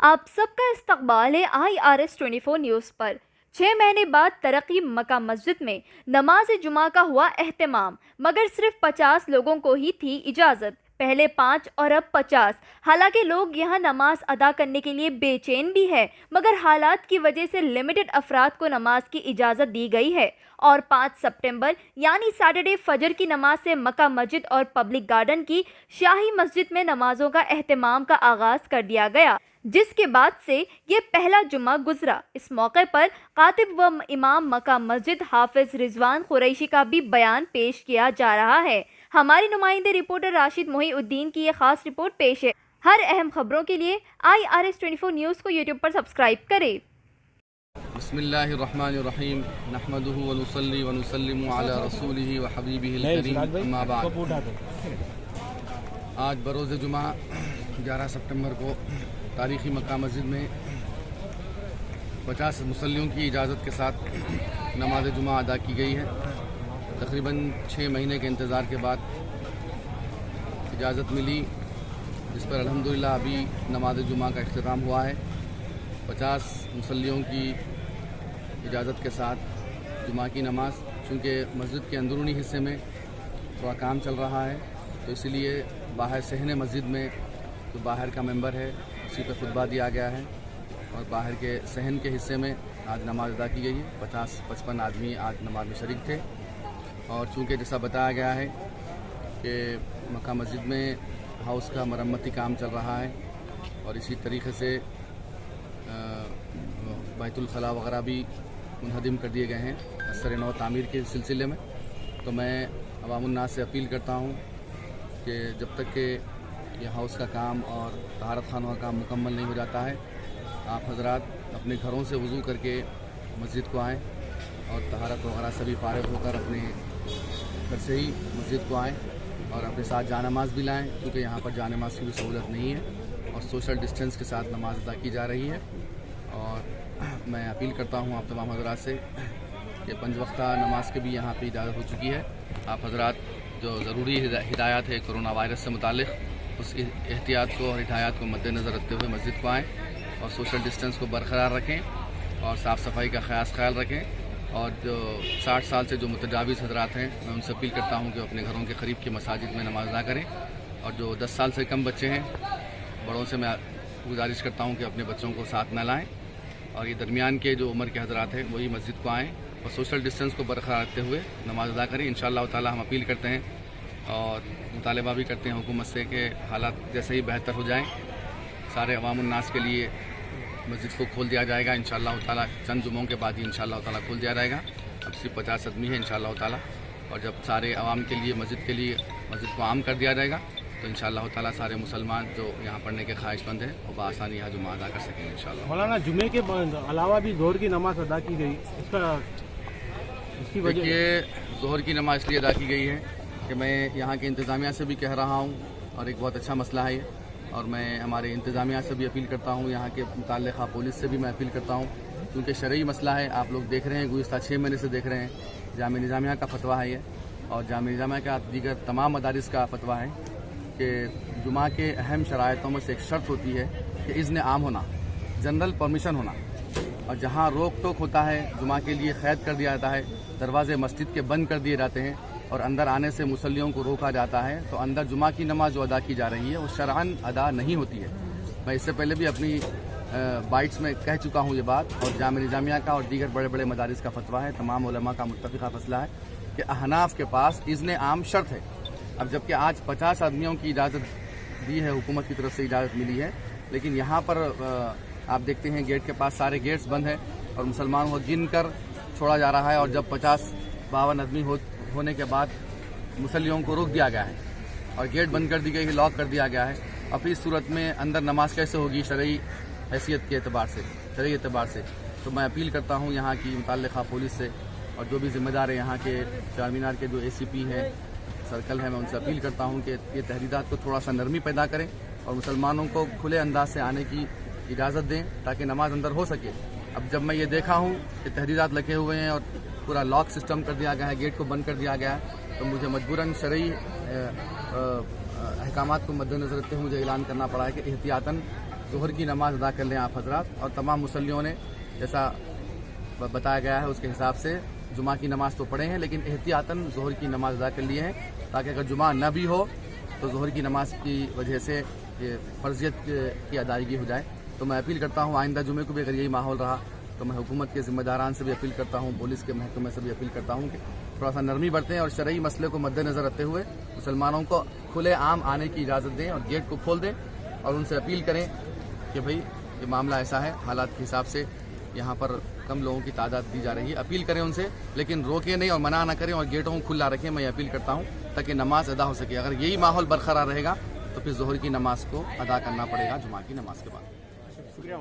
आप सबका इस्तकबाल है IRS 24 न्यूज़ पर। 6 महीने बाद तरक्की मक्का मस्जिद में नमाज जुमा का हुआ एहतमाम, मगर सिर्फ 50 लोगों को ही थी इजाज़त। पहले 5 और अब 50। हालांकि लोग यहाँ नमाज अदा करने के लिए बेचैन भी है, मगर हालात की वजह से लिमिटेड अफराद को नमाज की इजाज़त दी गई है और 5 सितंबर यानी सैटरडे फजर की नमाज से मक्का मस्जिद और पब्लिक गार्डन की शाही मस्जिद में नमाजों का एहतमाम का आगाज़ कर दिया गया, जिसके बाद से ये पहला जुम्मा गुजरा। इस मौके पर कातिब व इमाम मक्का मस्जिद हाफिज रिजवान कुरैशी का भी बयान पेश किया जा रहा है। हमारी नुमाइंदे रिपोर्टर राशिद मोहीउद्दीन की ये खास रिपोर्ट पेश है। हर अहम खबरों के लिए IRS 24 न्यूज़ को यूट्यूब पर सब्सक्राइब करें। बिस्मिल्लाहिर्रहमानिर्रहीम नहमदुहु व नुसल्ली व नुसल्लिमु अला रसूलिही व हबीबिहिल करीम अम्मा बाद। आज बरोज़ जुमा 11 सितंबर को तारीख़ी मक्का मस्जिद में 50 मुसल्लियों की इजाज़त के साथ नमाज जुमा अदा की गई है। तकरीबन 6 महीने के इंतज़ार के बाद इजाज़त मिली, जिस पर अल्हम्दुलिल्लाह अभी नमाज जुमा का इख्तिताम हुआ है। 50 मुसल्लियों की इजाज़त के साथ जुमा की नमाज, चूँकि मस्जिद के अंदरूनी हिस्से में थोड़ा काम चल रहा है, तो इसलिए बाहर सहन मस्जिद में जो बाहर का मेंबर है उसी पर खुतबा दिया गया है और बाहर के सहन के हिस्से में आज नमाज अदा की गई है। 50-55 आदमी आज नमाज में शरीक थे। और चूँकि जैसा बताया गया है कि मक्का मस्जिद में हाउस का मरम्मती काम चल रहा है और इसी तरीके से बैतुल खला वगैरह भी मुनहदिम कर दिए गए हैं असर नौ तामीर के सिलसिले में। तो मैं अवामुन्नास से अपील करता हूँ कि जब तक कि ये हाउस का काम और तहारत खानों का काम मुकम्मल नहीं हो जाता है, आप हजरात अपने घरों से वज़ू करके मस्जिद को आएँ और तहारत वगैरह सभी फारिग होकर अपने घर से ही मस्जिद को आएँ और अपने साथ जानमाज़ भी लाएँ, क्योंकि यहाँ पर जानमाज़ की भी सहूलत नहीं है और सोशल डिस्टेंस के साथ नमाज अदा की जा रही है। और मैं अपील करता हूँ आप तमाम हजरात से कि 5 वक्ता नमाज के भी यहाँ पे इजाज़त हो चुकी है। आप हजरात जो ज़रूरी हिदायत है कोरोना वायरस से मुतालिक, उस एहतियात को और हिदायत को मद्देनज़र रखते हुए मस्जिद को आएँ और सोशल डिस्टेंस को बरकरार रखें और साफ़ सफाई का ख़ास ख्याल रखें। और जो 60 साल से जो मुतजाविज़ हजरात हैं, मैं उनसे अपील करता हूँ कि अपने घरों के करीब की मसाजिद में नमाज अदा करें। और जो 10 साल से कम बच्चे हैं, बड़ों से मैं गुजारिश करता हूँ कि अपने बच्चों को साथ न लाएँ और ये दरमियान के जो उम्र के हजरात हैं वही मस्जिद को आएँ और सोशल डिस्टेंस को बरकरार रखते हुए नमाज अदा करें। इंशाअल्लाह ताला हम अपील करते हैं और मुतालबा भी करते हैं हुकूमत से कि हालात जैसे ही बेहतर हो जाएं, सारे अवामुन्नास के लिए मस्जिद को खोल दिया जाएगा। इंशाअल्लाह ताला चंद जुमों के बाद ही इंशाअल्लाह ताला खोल दिया जाएगा। अब सिर्फ 50 आदमी है इंशाअल्लाह ताला, और जब सारे अवाम के लिए मस्जिद को आम कर दिया जाएगा तो इंशाअल्लाह ताला सारे मुसलमान जो यहाँ पढ़ने के ख्वाहिशमंद हैं वो बआसानी यहाँ जुमा अदा कर सकेंगे इंशाअल्लाह। मौलाना जुमे के अलावा भी ज़ोहर की नमाज अदा की गई, इसकी वजह ज़ोहर की नमाज इसलिए अदा की गई है कि मैं यहाँ के इंतज़ामिया से भी कह रहा हूँ और एक बहुत अच्छा मसला है ये, और मैं हमारे इंतज़ामिया से भी अपील करता हूँ, यहाँ के मुताल्लिक़ा पुलिस से भी मैं अपील करता हूँ, क्योंकि शरई मसला है। आप लोग देख रहे हैं, गुज़िस्ता 6 महीने से देख रहे हैं, जामिया निज़ामिया का फतवा है ये और जामिया निज़ामिया का दीगर तमाम मदारिस का फतवा है कि जुमा के अहम शराइतों में से एक शर्त होती है कि इज़्न आम होना, जनरल परमिशन होना, और जहाँ रोक टोक होता है जुमा के लिए क़ैद कर दिया जाता है, दरवाज़े मस्जिद के बंद कर दिए जाते हैं और अंदर आने से मुसल्लियों को रोका जाता है, तो अंदर जुमा की नमाज जो अदा की जा रही है वो शरअन अदा नहीं होती है। मैं इससे पहले भी अपनी बाइट्स में कह चुका हूँ ये बात, और जामिया निज़ामिया का और दीगर बड़े बड़े मदारिस का फतवा है, तमाम उलमा का मुत्तफ़िक़ा फैसला है कि अहनाफ के पास इज़्न आम शर्त है। अब जबकि आज 50 आदमियों की इजाज़त दी है, हुकूमत की तरफ से इजाज़त मिली है, लेकिन यहाँ पर आप देखते हैं गेट के पास सारे गेट्स बंद हैं और मुसलमानों को गिन कर छोड़ा जा रहा है। और जब 50-52 आदमी होने के बाद मुसल्लियों को रोक दिया गया है और गेट बंद कर दी गई है, लॉक कर दिया गया है। अब इस सूरत में अंदर नमाज कैसे होगी शरई हैसियत के एतबार से, शरई एतबार से? तो मैं अपील करता हूँ यहाँ की मुताल्लिक़ा पुलिस से और जो भी ज़िम्मेदार है यहाँ के चारमीनार के जो ACP हैं, सर्कल है, मैं उनसे अपील करता हूँ कि ये तहरीदात को थोड़ा सा नरमी पैदा करें और मुसलमानों को खुले अंदाज से आने की इजाज़त दें ताकि नमाज अंदर हो सके। अब जब मैं ये देखा हूँ कि तहरीदात लगे हुए हैं और पूरा लॉक सिस्टम कर दिया गया है, गेट को बंद कर दिया गया है, तो मुझे मजबूरन शरई अहकामात को मद्देनज़र रखते हुए मुझे ऐलान करना पड़ा है कि एहतियातन ظہر کی نماز ادا کر لیں آپ حضرات، اور تمام مسلیوں نے جیسا بتایا گیا ہے اس کے حساب سے جمعہ کی نماز تو پڑھے ہیں، لیکن احتیاطاً ظہر کی نماز ادا کر لیے ہیں، تاکہ اگر جمعہ نہ بھی ہو تو ظہر کی نماز کی وجہ سے یہ فرضیت کی ادائیگی ہو جائے۔ تو میں اپیل کرتا ہوں آئندہ جمعے کو بھی اگر یہی ماحول رہا تو میں حکومت کے ذمہ داران سے بھی اپیل کرتا ہوں، پولیس کے محکمے سے بھی اپیل کرتا ہوں کہ تھوڑا سا نرمی برتیں اور شرعی مسئلے کو مد نظر رکھتے ہوئے مسلمانوں کو کھلے عام آنے کی اجازت دیں اور گیٹ کو کھول دیں، اور ان سے اپیل کریں کہ بھئی یہ معاملہ ایسا ہے، حالات کے حساب سے یہاں پر کم لوگوں کی تعداد دی جا رہی ہے، اپیل کریں ان سے، لیکن روکیں نہیں اور منع نہ کریں اور گیٹوں کو کھلا رکھیں۔ میں یہ اپیل کرتا ہوں تاکہ نماز ادا ہو سکے۔ اگر یہی ماحول برقرار رہے گا تو پھر ظہر کی نماز کو ادا کرنا پڑے گا جمعہ کی نماز کے بعد۔ شکریہ۔